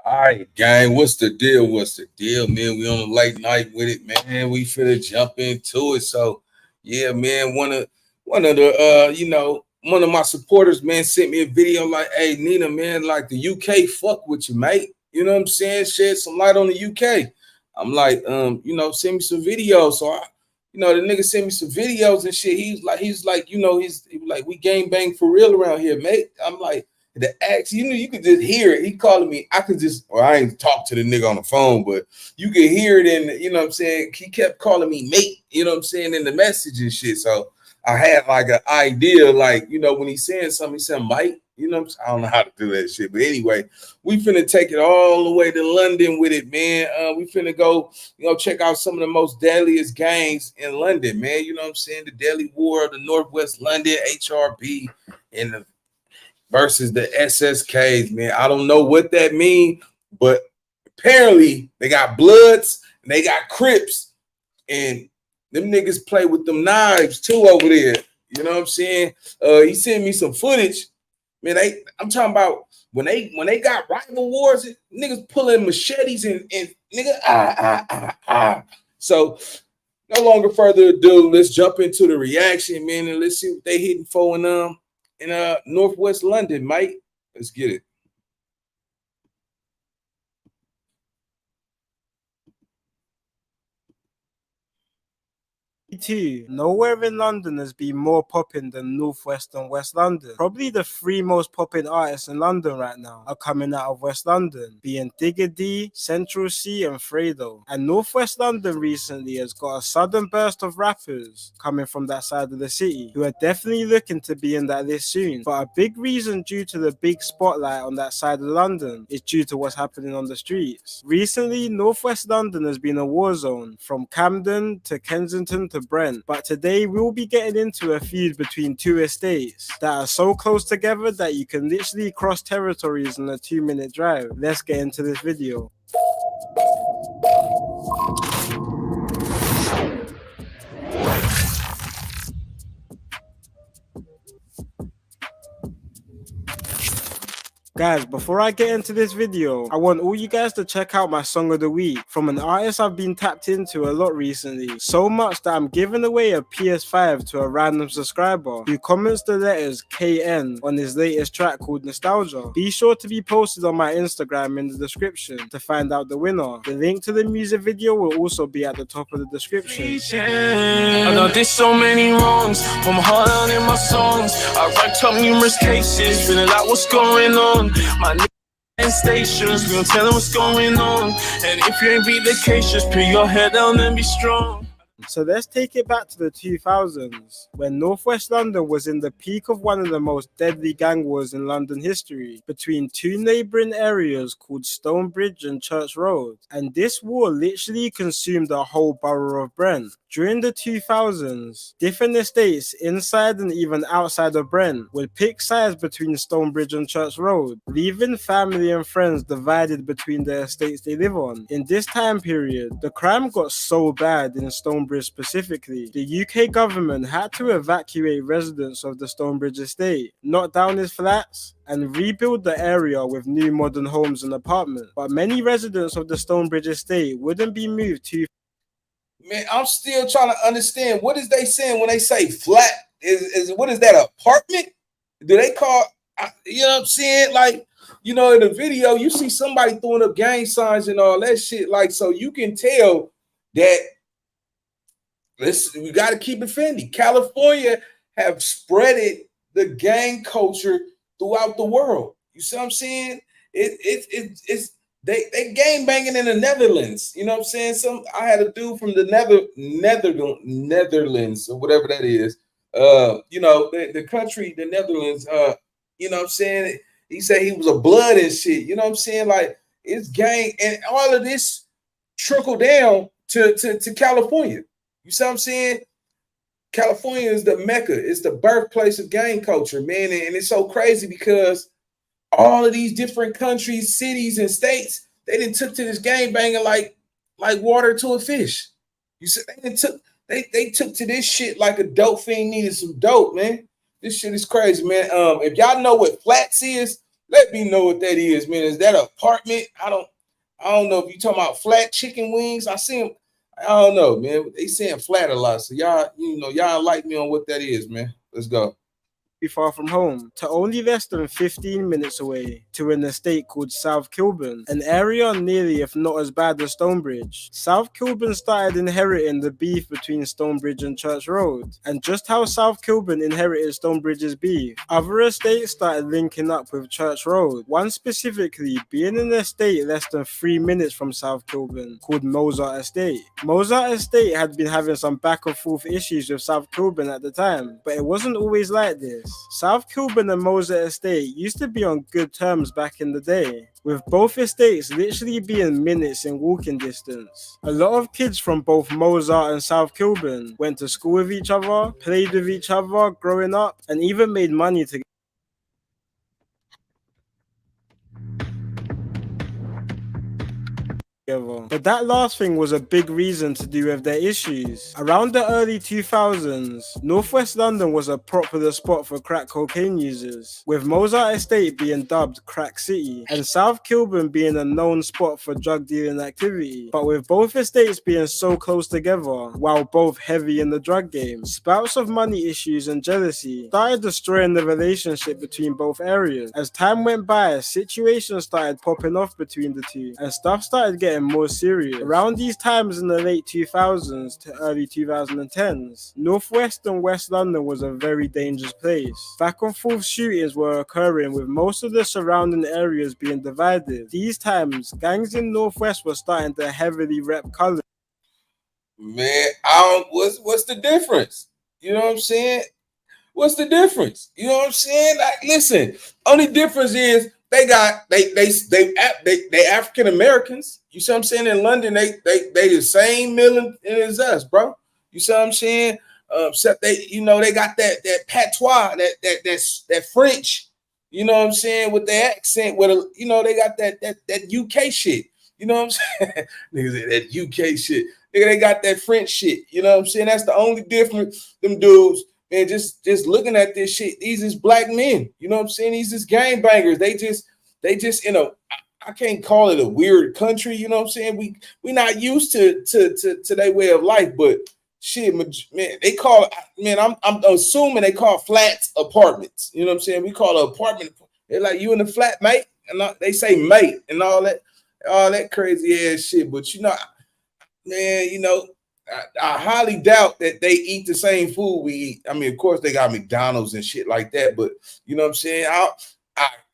All right, gang. What's the deal? What's the deal, man? We on a late night with it, man. We finna jump into it. So, yeah, man. One of the one of my supporters, man, sent me a video like, "Hey, Nina, man, like the UK fuck with you, mate. You know what I'm saying? Shed some light on the UK." I'm like, send me some videos. So the nigga sent me some videos and shit. He was like, we gang bang for real around here, mate. I'm like the axe, you could just hear it. He calling me. I ain't talk to the nigga on the phone, but you could hear it in, you know what I'm saying? He kept calling me mate, you know what I'm saying, in the message and shit. So I had like an idea, like, when he's saying something, he said, Mike, I don't know how to do that shit. But anyway, we finna take it all the way to London with it, man. We finna go, check out some of the most deadliest gangs in London, man. You know what I'm saying? The Deadly War of the Northwest London, HRB, and the versus the SSKs, man. I don't know what that means, but apparently they got Bloods and they got Crips, and them niggas play with them knives too over there. You know what I'm saying? He sent me some footage, man. I'm talking about when they got rival wars, niggas pulling machetes and nigga. So no longer further ado, let's jump into the reaction, man, and let's see what they hitting for in Northwest London, mate. Let's get it. Nowhere in London has been more popping than Northwest and West London. Probably the three most popping artists in London right now are coming out of West London, being Digger D, Central C and Fredo. And Northwest London recently has got a sudden burst of rappers coming from that side of the city who are definitely looking to be in that list soon. But a big reason due to the big spotlight on that side of London is due to what's happening on the streets. Recently, Northwest London has been a war zone from Camden to Kensington to Brent, but today we'll be getting into a feud between two estates that are so close together that you can literally cross territories in a 2-minute drive. Let's get into this video. Guys, before I get into this video, I want all you guys to check out my song of the week from an artist I've been tapped into a lot recently. So much that I'm giving away a PS5 to a random subscriber who comments the letters KN on his latest track called Nostalgia. Be sure to be posted on my Instagram in the description to find out the winner. The link to the music video will also be at the top of the description. I know there's so many wrongs, but my heart out in my songs. I write up numerous cases, feeling like what's going on. My and stations, we gon' tell them what's going on. And if you ain't beat the case, just put your head down and be strong. So let's take it back to the 2000s, when Northwest London was in the peak of one of the most deadly gang wars in London history, between two neighbouring areas called Stonebridge and Church Road. And this war literally consumed the whole borough of Brent. During the 2000s, different estates inside and even outside of Brent would pick sides between Stonebridge and Church Road, leaving family and friends divided between the estates they live on. In this time period, the crime got so bad in Stonebridge specifically, the UK government had to evacuate residents of the Stonebridge estate, knock down his flats, and rebuild the area with new modern homes and apartments. But many residents of the Stonebridge estate wouldn't be moved too. Man, I'm still trying to understand, what is they saying when they say flat? Is what is that, apartment? Do they call, you know what I'm saying? Like, in the video, you see somebody throwing up gang signs and all that shit. Like, so you can tell that we got to keep it Fendi. California have spreaded the gang culture throughout the world. You see what I'm saying? It's they gang banging in the Netherlands. You know what I'm saying? I had a dude from the Netherlands or whatever that is. The country, the Netherlands. You know what I'm saying? He said he was a blood and shit. You know what I'm saying? Like, it's gang, and all of this trickle down to California. You see what I'm saying? California is the mecca. It's the birthplace of gang culture, man. And it's so crazy because all of these different countries, cities, and states, they didn't took to this gang banging like water to a fish. You said they took to this shit like a dope fiend needed some dope, man. This shit is crazy, man. If y'all know what flats is, Let me know what that is, man. Is that an apartment? I don't know if you talking about flat chicken wings. I see them. I don't know, man. They saying flat a lot. So y'all, y'all like me on what that is, man. Let's go. Far from home to only less than 15 minutes away to an estate called South Kilburn, an area nearly if not as bad as Stonebridge. South Kilburn started inheriting the beef between Stonebridge and Church Road, and just how South Kilburn inherited Stonebridge's beef, other estates started linking up with Church Road, one specifically being an estate less than 3 minutes from South Kilburn called Mozart Estate. Mozart Estate had been having some back and forth issues with South Kilburn at the time, but it wasn't always like this. South Kilburn and Mozart Estate used to be on good terms back in the day, with both estates literally being minutes in walking distance. A lot of kids from both Mozart and South Kilburn went to school with each other, played with each other growing up, and even made money together. But that last thing was a big reason to do with their issues. Around the early 2000s, Northwest London was a popular spot for crack cocaine users, with Mozart Estate being dubbed Crack City, and South Kilburn being a known spot for drug dealing activity. But with both estates being so close together, while both heavy in the drug game, spouts of money issues and jealousy started destroying the relationship between both areas. As time went by, situations started popping off between the two, and stuff started getting more serious. Around these times in the late 2000s to early 2010s, Northwest and West London was a very dangerous place. Back and forth shootings were occurring, with most of the surrounding areas being divided. These times, gangs in Northwest were starting to heavily rep colours. Man, what's the difference? You know what I'm saying? What's the difference? You know what I'm saying? Like, listen, only difference is they African Americans. You see what I'm saying? In London, they the same million as us, bro. You see what I'm saying? Except they got that patois, that French. You know what I'm saying? With their accent, with they got that UK shit. You know what I'm saying? Niggas, that UK shit. Nigga, they got that French shit. You know what I'm saying? That's the only difference. Them dudes. Man, just looking at this shit, these is black men. You know what I'm saying? These is gang bangers. They just I can't call it a weird country. You know what I'm saying? We not used to their way of life, but shit, man, they call, man, I'm assuming they call flats apartments. You know what I'm saying? We call an apartment. They're like, you in the flat, mate, and they say mate and all that crazy ass shit. But man, I highly doubt that they eat the same food we eat. I mean, of course, they got McDonald's and shit like that, but you know what I'm saying?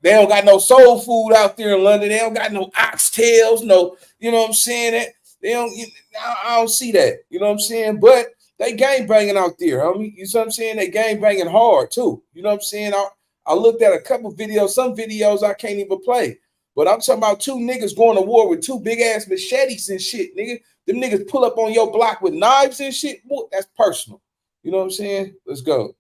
They don't got no soul food out there in London. They don't got no oxtails, no, you know what I'm saying? I don't see that, you know what I'm saying? But they gang banging out there, homie. You know what I'm saying? They gang banging hard too. You know what I'm saying? I looked at a couple videos, some videos I can't even play. But I'm talking about two niggas going to war with two big ass machetes and shit, nigga. Them niggas pull up on your block with knives and shit. Boy, that's personal. You know what I'm saying? Let's go.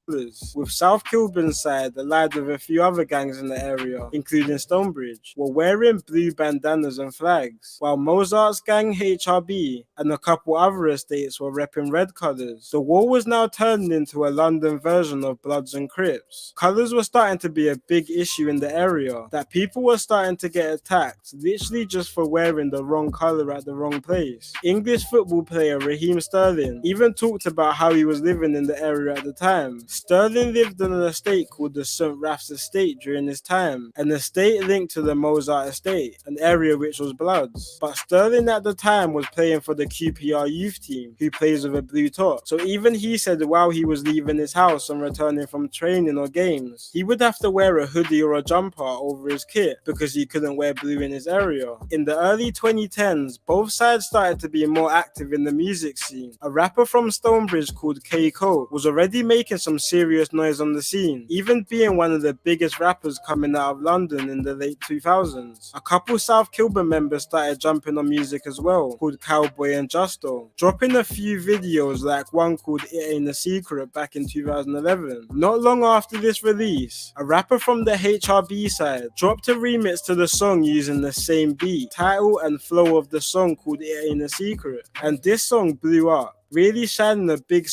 With South Kilburn side, allied with a few other gangs in the area, including Stonebridge, were wearing blue bandanas and flags, while Mozart's gang HRB and a couple other estates were repping red colours. The war was now turning into a London version of Bloods and Crips. Colours were starting to be a big issue in the area, that people were starting to get attacked literally just for wearing the wrong colour at the wrong place. English football player Raheem Sterling even talked about how he was living in the area at the time. Sterling lived on an estate called the St. Raph's Estate during his time, an estate linked to the Mozart Estate, an area which was Bloods. But Sterling at the time was playing for the QPR youth team, who plays with a blue top. So even he said while he was leaving his house and returning from training or games, he would have to wear a hoodie or a jumper over his kit because he couldn't wear blue in his area. In the early 2010s, both sides started to be more active in the music scene. A rapper from Stonebridge called K. Cole was already making some serious noise on the scene, even being one of the biggest rappers coming out of London in the late 2000s. A couple South Kilburn members started jumping on music as well, called Cowboy and Justo, dropping a few videos like one called It Ain't a Secret back in 2011. Not long after this release, a rapper from the HRB side dropped a remix to the song using the same beat, title and flow of the song called It Ain't a Secret, and this song blew up, really shining a big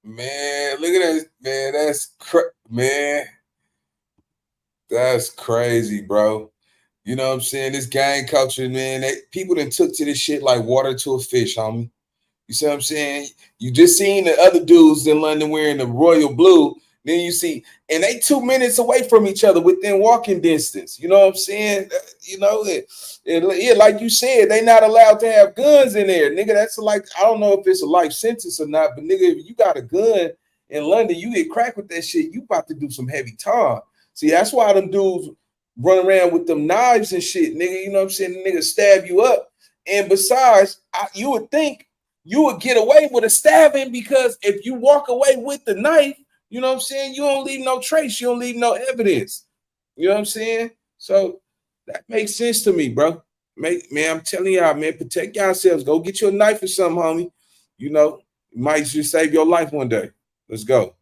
Man, look at that, man. Man, That's crazy, bro. You know what I'm saying? This gang culture, man, people that took to this shit like water to a fish, homie. You see what I'm saying? You just seen the other dudes in London wearing the royal blue. Then you see, and they 2 minutes away from each other within walking distance. You know what I'm saying? Yeah, like you said, they not allowed to have guns in there, nigga. That's like, I don't know if it's a life sentence or not, but nigga, if you got a gun in London, you get cracked with that shit, you about to do some heavy time. See, that's why them dudes run around with them knives and shit, nigga. You know what I'm saying? The nigga stab you up. And besides, you would think you would get away with a stabbing, because if you walk away with the knife, you know what I'm saying, you don't leave no trace, you don't leave no evidence. You know what I'm saying? So that makes sense to me, bro. Man, I'm telling y'all, man, protect yourselves. Go get you a knife or something, homie. You know, it might just save your life one day. Let's go.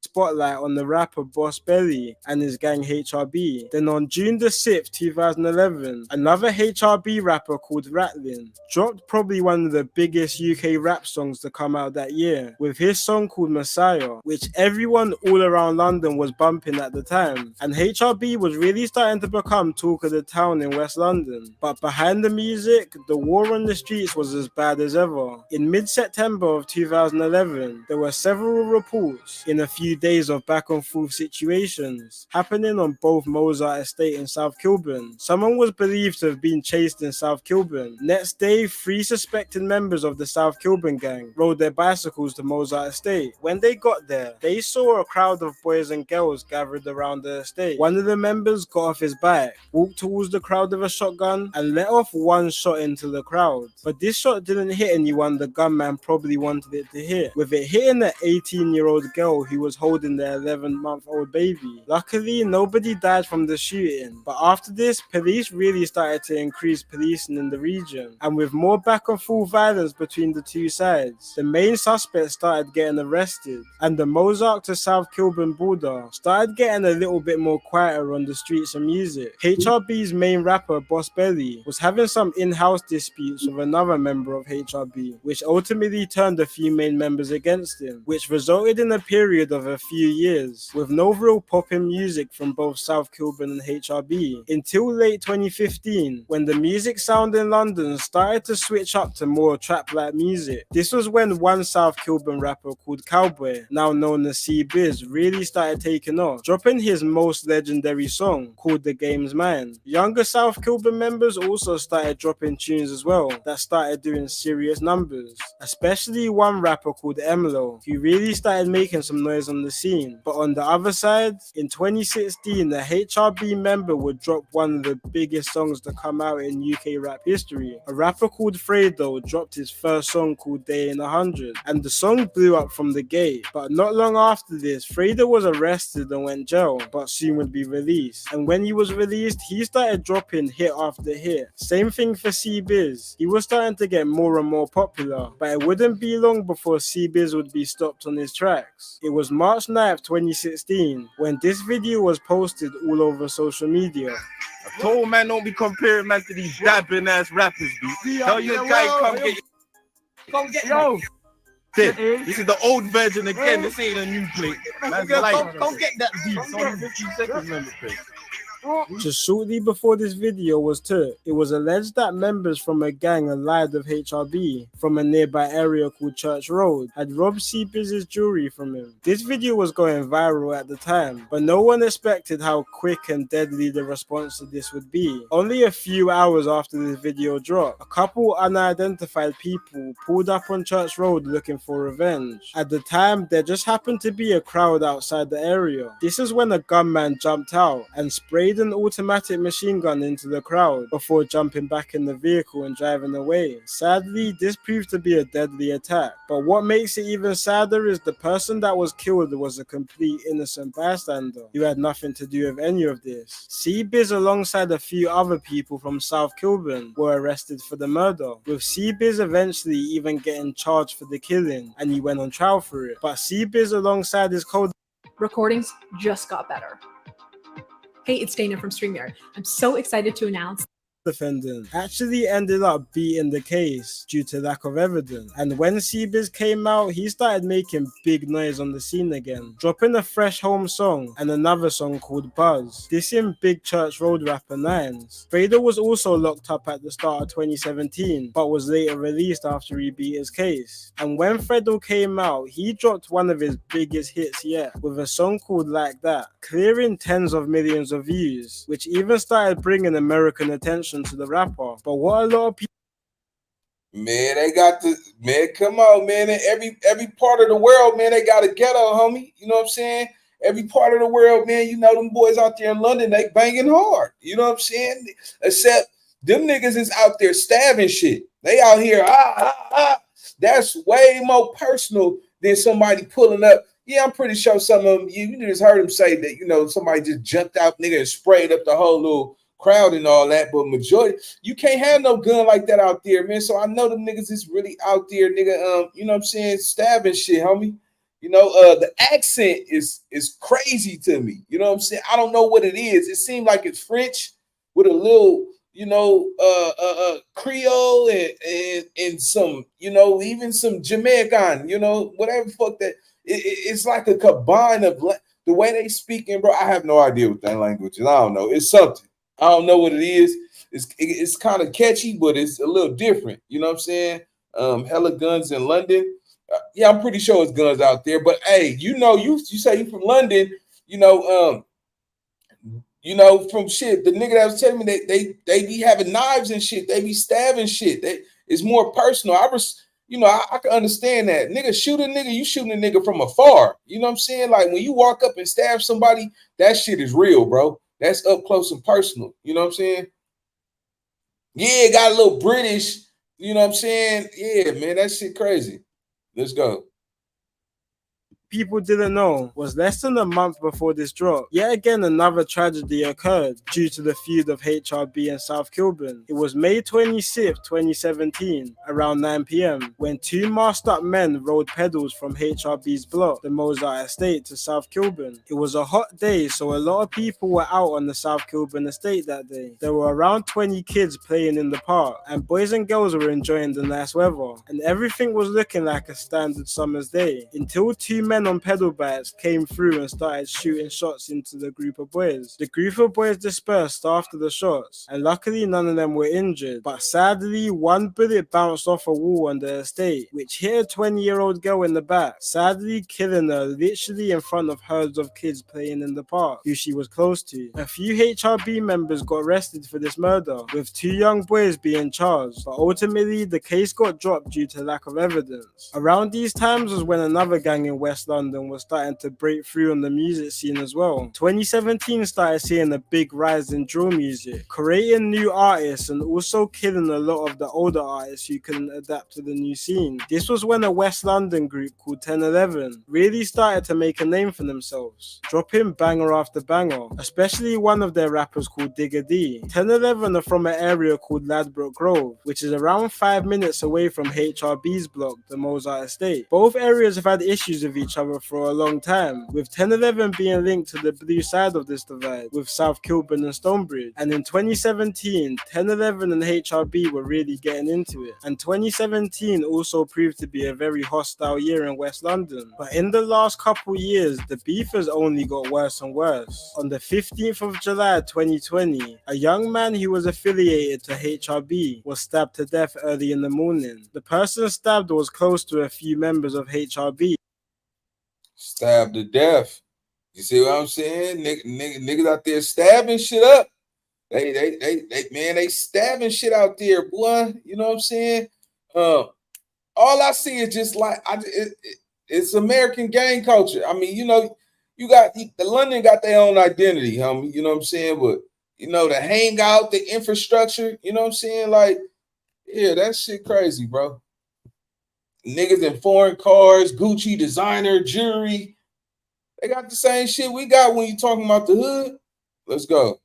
Spotlight on the rapper Boss Belly and his gang HRB. Then on June the 6th, 2011, another HRB rapper called Ratlin dropped probably one of the biggest UK rap songs to come out that year, with his song called Messiah, which everyone all around London was bumping at the time. And HRB was really starting to become talk of the town in West London. But behind the music, the war on the streets was as bad as ever. In mid-September of 2011, there were several reports in a few days of back and forth situations happening on both Mozart Estate and South Kilburn. Someone was believed to have been chased in South Kilburn. Next day, 3 suspected members of the South Kilburn gang rode their bicycles to Mozart Estate. When they got there, they saw a crowd of boys and girls gathered around the estate. One of the members got off his bike, walked towards the crowd with a shotgun, and let off one shot into the crowd. But this shot didn't hit anyone the gunman probably wanted it to hit, with it hitting an 18-year-old girl who was holding their 11-month-old baby. Luckily, nobody died from the shooting, but after this, police really started to increase policing in the region, and with more back and forth violence between the two sides, the main suspects started getting arrested, and the Mozart to South Kilburn border started getting a little bit more quieter on the streets and music. HRB's main rapper, Boss Belly, was having some in-house disputes with another member of HRB, which ultimately turned a few main members against him, which resulted in a period of a few years with no real popping music from both South Kilburn and HRB until late 2015, when the music sound in London started to switch up to more trap-like music. This was when one South Kilburn rapper called Cowboy, now known as C-Biz, really started taking off, dropping his most legendary song called The Game's Mine. Younger South Kilburn members also started dropping tunes as well that started doing serious numbers, especially one rapper called Emlo, who really started making some noise on the scene. But on the other side, in 2016, the HRB member would drop one of the biggest songs to come out in UK rap history. A rapper called Fredo dropped his first song called Day in 100, and the song blew up from the gate. But not long after this, Fredo was arrested and went jail, but soon would be released. And when he was released, he started dropping hit after hit. Same thing for C-Biz. He was starting to get more and more popular, but it wouldn't be long before C-Biz would be stopped on his tracks. It was March 9th, 2016, when this video was posted all over social media. I told man, don't be comparing man to these dabbing ass rappers, dude. Tell your guy, come get yo. This is the old version again. This ain't a new plate. Don't get that beat. It's only 15 seconds on the plate. Just shortly before this video was took, it was alleged that members from a gang allied with HRB from a nearby area called Church Road had robbed C-Biz's jewelry from him. This video was going viral at the time, but no one expected how quick and deadly the response to this would be. Only a few hours after this video dropped, a couple unidentified people pulled up on Church Road looking for revenge. At the time, there just happened to be a crowd outside the area. This is when a gunman jumped out and sprayed an automatic machine gun into the crowd before jumping back in the vehicle and driving away. Sadly, this proved to be a deadly attack, but what makes it even sadder is the person that was killed was a complete innocent bystander who had nothing to do with any of this. C-Biz alongside a few other people from South Kilburn were arrested for the murder, with C-Biz eventually even getting charged for the killing, and he went on trial for it. But C-Biz alongside his recordings just got better. Hey, it's Dana from StreamYard. I'm so excited to announce defendant actually ended up beating the case due to lack of evidence. And when CBiz came out, he started making big noise on the scene again, dropping a fresh home song and another song called Buzz, dissing Big Church Road rapper Nines. Fredo was also locked up at the start of 2017, but was later released after he beat his case. And when Fredo came out, he dropped one of his biggest hits yet, with a song called Like That, clearing tens of millions of views, which even started bringing American attention to the rapper. But what a lot of people, man, they got the man. Come on, man. In every part of the world, man, they got a ghetto, homie. You know what I'm saying? Every part of the world, man. You know them boys out there in London, they banging hard. You know what I'm saying? Except them niggas is out there stabbing shit. They out here, That's way more personal than somebody pulling up. Yeah, I'm pretty sure some of them, you just heard them say that, you know, somebody just jumped out, nigga, and sprayed up the whole little crowd and all that, but majority, you can't have no gun like that out there, man. So I know them niggas is really out there, nigga. You know what I'm saying, stabbing shit, homie. You know, the accent is crazy to me. You know what I'm saying? I don't know what it is. It seems like it's French with a little, you know, Creole and some, you know, even some Jamaican, you know, whatever the fuck that. It's like a combine of the way they speaking, bro. I have no idea what that language is. I don't know. It's something. I don't know what it is. It's kind of catchy, but it's a little different. You know what I'm saying? Hella guns in London. Yeah, I'm pretty sure it's guns out there. But hey, you know, you say you from London. You know, from shit. The nigga that was telling me they be having knives and shit. They be stabbing shit. It's more personal. I can understand that. Nigga, shoot a nigga, you shooting a nigga from afar. You know what I'm saying? Like when you walk up and stab somebody, that shit is real, bro. That's up close and personal. You know what I'm saying? Yeah, got a little British. You know what I'm saying? Yeah, man, that shit crazy. Let's go. People didn't know was less than a month before this drop, yet again another tragedy occurred due to the feud of HRB and South Kilburn. It was May 26, 2017, around 9 PM, when two masked up men rode pedals from HRB's block, the Mozart Estate, to South Kilburn. It was a hot day, so a lot of people were out on the South Kilburn estate that day. There were around 20 kids playing in the park, and boys and girls were enjoying the nice weather, and everything was looking like a standard summer's day, until two men on pedal bikes came through and started shooting shots into the group of boys. The group of boys dispersed after the shots, and luckily none of them were injured, but sadly one bullet bounced off a wall on the estate, which hit a 20-year-old girl in the back, sadly killing her literally in front of herds of kids playing in the park, who she was close to. A few HRB members got arrested for this murder, with two young boys being charged, but ultimately the case got dropped due to lack of evidence. Around these times was when another gang in West London was starting to break through on the music scene as well. 2017 started seeing a big rise in drill music, creating new artists and also killing a lot of the older artists who couldn't adapt to the new scene. This was when a West London group called 1011 really started to make a name for themselves, dropping banger after banger, especially one of their rappers called Digger D. 1011 are from an area called Ladbroke Grove, which is around 5 minutes away from HRB's block, the Mozart Estate. Both areas have had issues with each other for a long time, with 1011 being linked to the blue side of this divide, with South Kilburn and Stonebridge. And in 2017, 1011 and HRB were really getting into it. And 2017 also proved to be a very hostile year in West London. But in the last couple years, the beef has only got worse and worse. On the 15th of July 2020, a young man who was affiliated to HRB was stabbed to death early in the morning. The person stabbed was close to a few members of HRB. Stabbed to death. You see what I'm saying? Niggas out there stabbing shit up. They stabbing shit out there, boy. You know what I'm saying? All I see is just like it's American gang culture. I mean, you know, the London got their own identity, homie. You know what I'm saying? But you know, the hangout, the infrastructure. You know what I'm saying? Like, yeah, that shit crazy, bro. Niggas in foreign cars, Gucci, designer, jewelry. They got the same shit we got when you talking about the hood. Let's go.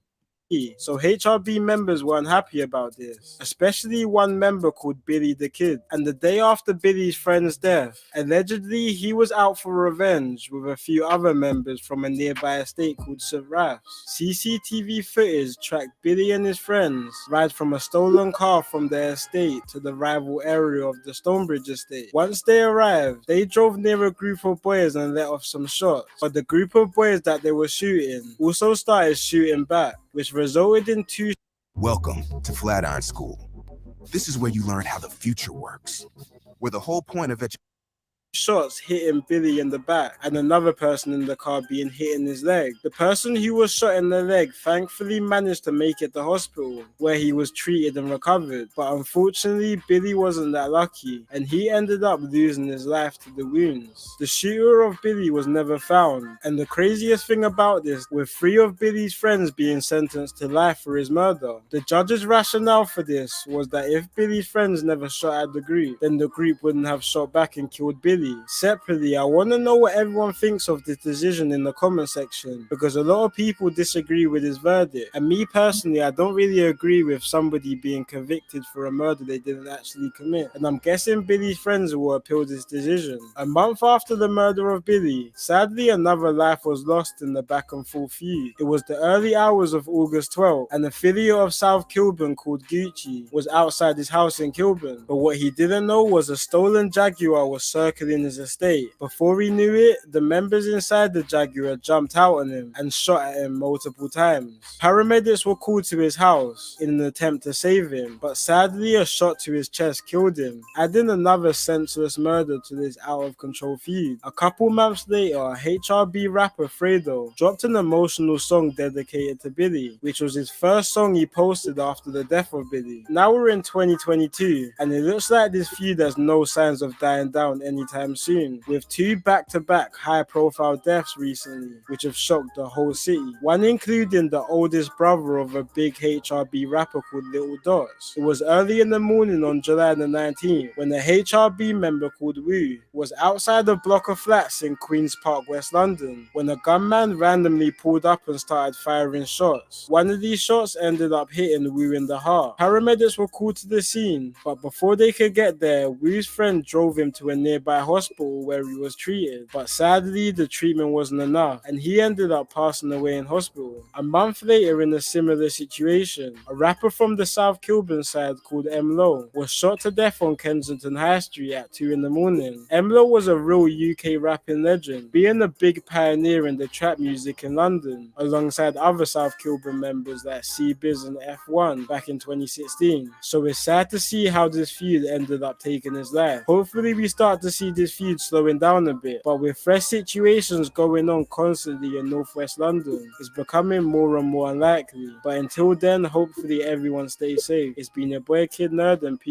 So HRB members were unhappy about this, especially one member called Billy the Kid. And the day after Billy's friend's death, allegedly he was out for revenge with a few other members from a nearby estate called St. Ralph's. CCTV footage tracked Billy and his friends ride from a stolen car from their estate to the rival area of the Stonebridge estate. Once they arrived, they drove near a group of boys and let off some shots, but the group of boys that they were shooting also started shooting back, which resulted in two. Welcome to Flatiron School. This is where you learn how the future works, where the whole point of shots hitting Billy in the back and another person in the car being hit in his leg. The person who was shot in the leg thankfully managed to make it to hospital, where he was treated and recovered, but unfortunately Billy wasn't that lucky and he ended up losing his life to the wounds. The shooter of Billy was never found, and the craziest thing about this, with 3 of Billy's friends being sentenced to life for his murder. The judge's rationale for this was that if Billy's friends never shot at the group, then the group wouldn't have shot back and killed Billy. Separately, I want to know what everyone thinks of this decision in the comment section, because a lot of people disagree with his verdict, and me personally, I don't really agree with somebody being convicted for a murder they didn't actually commit, and I'm guessing Billy's friends will appeal this decision. A month after the murder of Billy, sadly another life was lost in the back and forth feud. It was the early hours of August 12th, and an affiliate of South Kilburn called Gucci was outside his house in Kilburn, but what he didn't know was a stolen Jaguar was circling his estate. Before he knew it, the members inside the Jaguar jumped out on him and shot at him multiple times. Paramedics were called to his house in an attempt to save him, but sadly a shot to his chest killed him, adding another senseless murder to this out of control feud. A couple months later, HRB rapper Fredo dropped an emotional song dedicated to Billy, which was his first song he posted after the death of Billy. Now we're in 2022, and it looks like this feud has no signs of dying down anytime soon, with 2 back-to-back high-profile deaths recently, which have shocked the whole city. One including the oldest brother of a big HRB rapper called Little Dots. It was early in the morning on July the 19th when a HRB member called Wu was outside a block of flats in Queen's Park, West London, when a gunman randomly pulled up and started firing shots. One of these shots ended up hitting Wu in the heart. Paramedics were called to the scene, but before they could get there, Wu's friend drove him to a nearby hospital where he was treated, but sadly the treatment wasn't enough and he ended up passing away in hospital. A month later, in a similar situation, a rapper from the South Kilburn side called M-Lo was shot to death on Kensington High Street at 2 in the morning. M-Lo was a real UK rapping legend, being a big pioneer in the trap music in London, alongside other South Kilburn members like C-Biz and F1 back in 2016. So it's sad to see how this feud ended up taking his life. Hopefully we start to see this feud slowing down a bit, but with fresh situations going on constantly in northwest London, it's becoming more and more unlikely. But until then, hopefully everyone stays safe. It's been your boy Kid Nerd and peace.